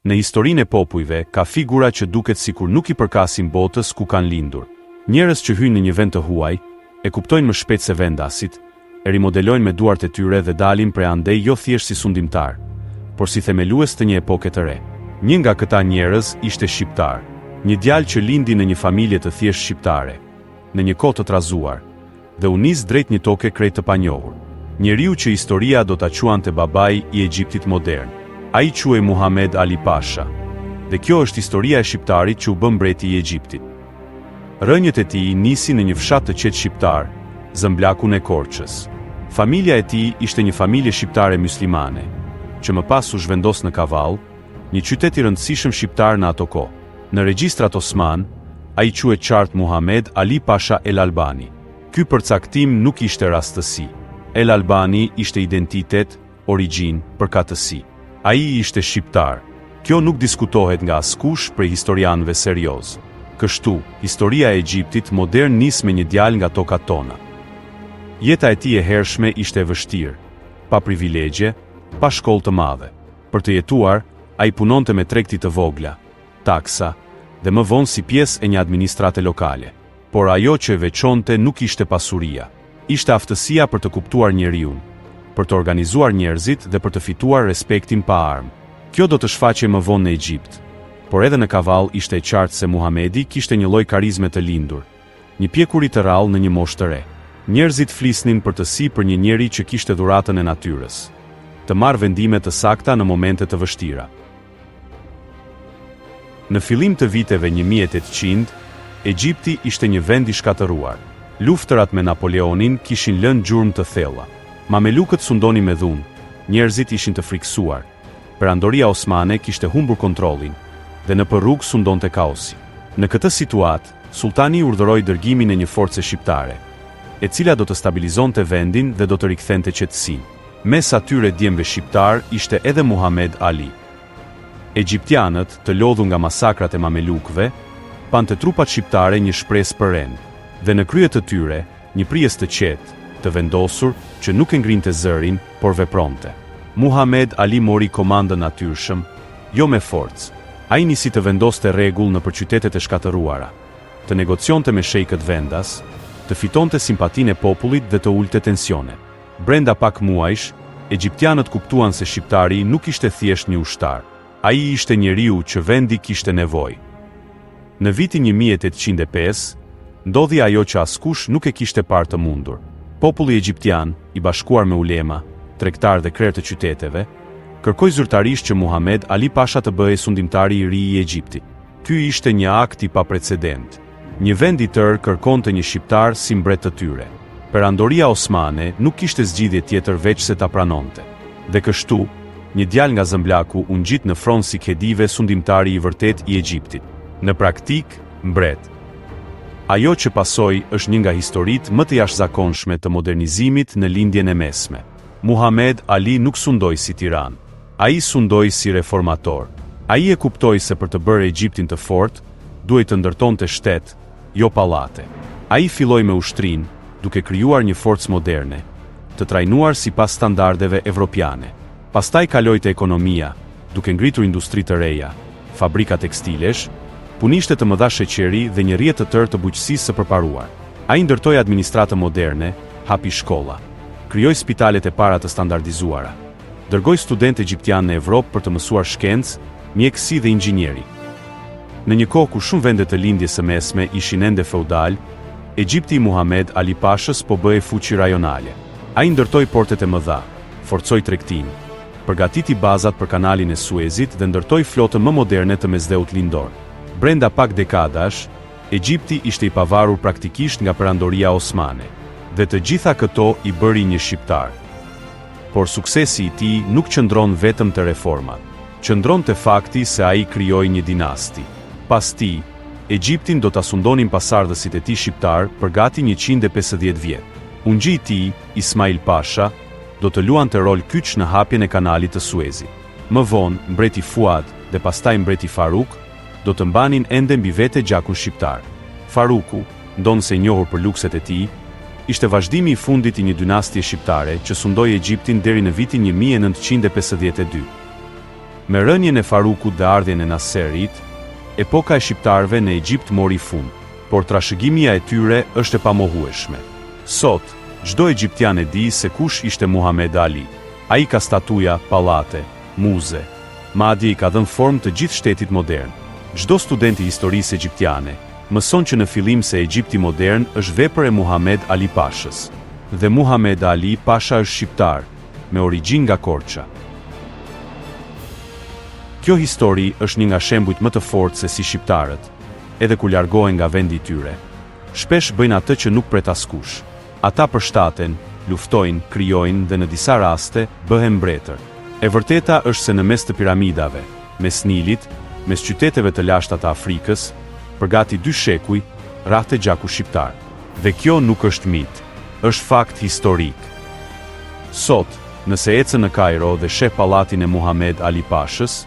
Në historinë e popujve, ka figura që duket sikur nuk I përkasin botës ku kanë lindur. Njerëz që hyjnë në një vend të huaj, e kuptojnë më shpejt se vendasit, e rimodelojnë me duart e tyre dhe dalin prej andej jo thjesht si sundimtar, por si themelues të një epoke të re. Një nga këta njerëz ishte shqiptar, një djalë që lindi në një familje të thjesht shqiptare, në një kohë të trazuar, dhe u nis drejt një toke krejt të panjohur. Njeriu që historia do ta quante babai I Egjiptit modern. Ai quhej Muhamed Ali Pasha. Dhe kjo është historia e shqiptarit që u bë mbreti I Egjiptit. Rënjët e tij nisin në një fshat të qetë shqiptar, Zëmblakun e Korçës. Familja e tij ishte një familje shqiptare myslimane, që më pas u zhvendos në Kavall, një qytet I rëndësishëm shqiptar në ato kohë. Në regjistrat Osman, ai quhet qartë Muhamed Ali Pasha El Albani. Ky përcaktim nuk ishte rastësi. El Albani ishte identitet, origjinë, përkatësi. Ai ishte shqiptar. Kjo nuk diskutohet nga askush prej historianëve serioz. Kështu, historia e Egjiptit modern nis me një djalë nga tokat tona. Jeta e tij e hershme ishte e vështirë, pa privilegje, pa shkollë të madhe. Për të jetuar, ai punonte me tregti të vogla, taksa, dhe më vonë si pjesë e një administrate lokale. Por ajo që e veçonte nuk ishte pasuria, ishte aftësia për të kuptuar njeriun, për të organizuar njerëzit dhe për të fituar respektin pa armë. Kjo do të shfaqej më vonë në Egjipt, por edhe në Kavall ishte e qartë se Muhamedi kishte një lloj karizme të lindur, një pjekuri të rrallë në një moshë të re. Njerëzit flisnin për të si për një njeri që kishte dhuratën e natyrës, të marrë vendime të sakta në momente të vështira. Në fillim të viteve 1800, Egjipti ishte një vend I shkatëruar. Luftërat me Napoleonin kishin lënë gjurmë të thella. Mamelukët sundonin me dhunë, njerëzit ishin të friksuar. Perandoria osmane kishte humbur kontrollin, dhe në rrugë sundonte kaosi. Në këtë situatë, sultani urdhëroi dërgimin e një force shqiptare, e cila do të stabilizonte vendin dhe do të rikthente qetësinë. Mes atyre djemve shqiptar ishte edhe Muhamed Ali. Egjiptianët, të lodhur nga masakrat e mamelukëve, pante trupat shqiptare një shpresë për rend, dhe në krye të tyre, një prijes të qetë, të vendosur, që nuk e ngrinte zërin, por vepronte. Muhamed Ali mori komandën natyrshëm, jo me forcë. Ai nisi të vendoste rregull nëpër qytetet e shkatëruara, të negocionte me shejkët vendas, të fitonte simpatinë e popullit dhe të ulte tensione. Brenda pak muajsh, egjiptianët kuptuan se shqiptari nuk ishte thjesht një ushtar. Ai ishte njeriu që vendi kishte nevojë. Në vitin 1805, ndodhi ajo që askush nuk e kishte parë të mundur. Populli egjiptian, I bashkuar me ulema, tregtar dhe krerë të qyteteve, kërkoi zyrtarisht që Muhamed Ali Pasha të bëhej sundimtari I ri I Egjiptit. Ky ishte një akt I paprecedent. Një vend I tërë kërkonte një shqiptar si mbret të tyre. Perandoria osmane nuk kishte zgjidhje tjetër veç se ta pranonte. Dhe kështu, një djalë nga Zëmblaku u ngjit në fron si khedive sundimtari I vërtet I Egjiptit. Në praktik, mbret. Ajo që pasoi është një nga historitë më të jashtëzakonshme të modernizimit në lindjen e mesme. Muhamed Ali nuk sundoi si tiran. Ai sundoi si reformator. Ai e kuptoi se për të bërë Egjiptin të fortë, duhej të ndërtonte shtet, jo pallate. Ai filloi me ushtrinë, duke krijuar një forcë moderne, të trajnuar sipas standardeve evropiane. Pastaj kaloi te ekonomia, duke ngritur industri të reja, fabrika tekstilesh, punishte të mëdha sheqeri dhe një rrjet të tërë të bujqësisë së përparuar. Ai ndërtoi administratë moderne, hapi shkolla, krijoi spitalet e para të standardizuara, dërgoi studentë egjiptianë në Evropë për të mësuar shkencë, mjekësi dhe inxhinieri. Në një kohë ku shumë vende të lindjes së mesme ishin ende feudal, Egjipti I Muhamed Ali Pashës po bëhej fuqi rajonale. Ai ndërtoi portet e mëdha, forcoi tregtinë, përgatiti bazat për kanalin e Suezit dhe ndërtoi flotën më moderne të mesdheut lindor. Brenda pak dekadash, Egjipti ishte I pavarur praktikisht nga perandoria osmane, dhe të gjitha këto I bëri një shqiptar. Por suksesi I tij nuk qëndron vetëm te reformat, qëndron te fakti se ai krijoi një dinasti. Pas tij, Egjiptin do ta sundonin pasardhësit e tij shqiptar për gati 150 vjet. Ungjji I tij, Ismail Pasha, do të luante rol kyç në hapjen e kanalit të Suezit. Më vonë, mbreti Fuad dhe pastaj mbreti Faruk do të mbanin ende mbi vete gjakun shqiptar. Faruku, ndonse I njohur për lukset e tij, ishte vazhdimi I fundit I një dynastie shqiptare që sundoi Egjiptin deri në vitin 1952. Me rënjen e Farukut dhe ardhjen e Nasserit, epoka e shqiptarëve në Egjipt mori fund, por trashëgimia e tyre është e pamohueshme. Sot, çdo egjiptian e di se kush ishte Muhamed Ali. Ai ka statuja, pallate, muze, madje i ka dhënë formë të gjithë shtetit modern. Çdo student i historisë egjiptiane mëson që në fillim se Egjipti modern është vepër e Muhamed Ali Pashës. Dhe Muhamed Ali Pasha është shqiptar, me origjinë nga Korça. Kjo histori është një nga shembujt më të fortë se si shqiptarët, edhe kur largohen nga vendi i tyre, shpesh bëjnë atë që nuk pret askush. Ata përshtaten, luftojnë, krijojnë dhe në disa raste bëhen mbretër. E vërteta është se në mes të piramidave, mes Nilit, mes qyteteve të lashta të Afrikës, për gati 2 shekuj, rrahte gjaku shqiptar. Dhe kjo nuk është mit, është fakt historik. Sot, nëse ecën në Kairo dhe sheh pallatin e Muhamed Ali Pashës,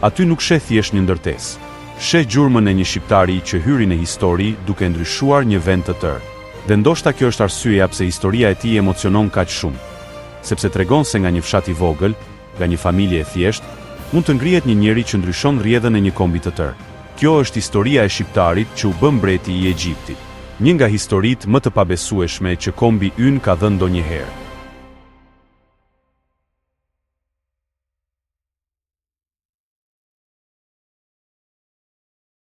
aty nuk sheh thjesht një ndërtesë. Sheh gjurmën e një shqiptari që hyri në histori duke ndryshuar një vend të tërë. Dhe ndoshta kjo është arsyeja pse historia e tij emocionon kaq shumë, sepse tregon se nga një fshat i vogël, nga një familje e thjeshtë, mund të ngrihet një njeri që ndryshon rrjedhën e një kombi të tërë. Kjo është historia e shqiptarit që u bë mbreti i Egjiptit. Një nga historitë më të pabesueshme që kombi ynë ka dhënë ndonjëherë.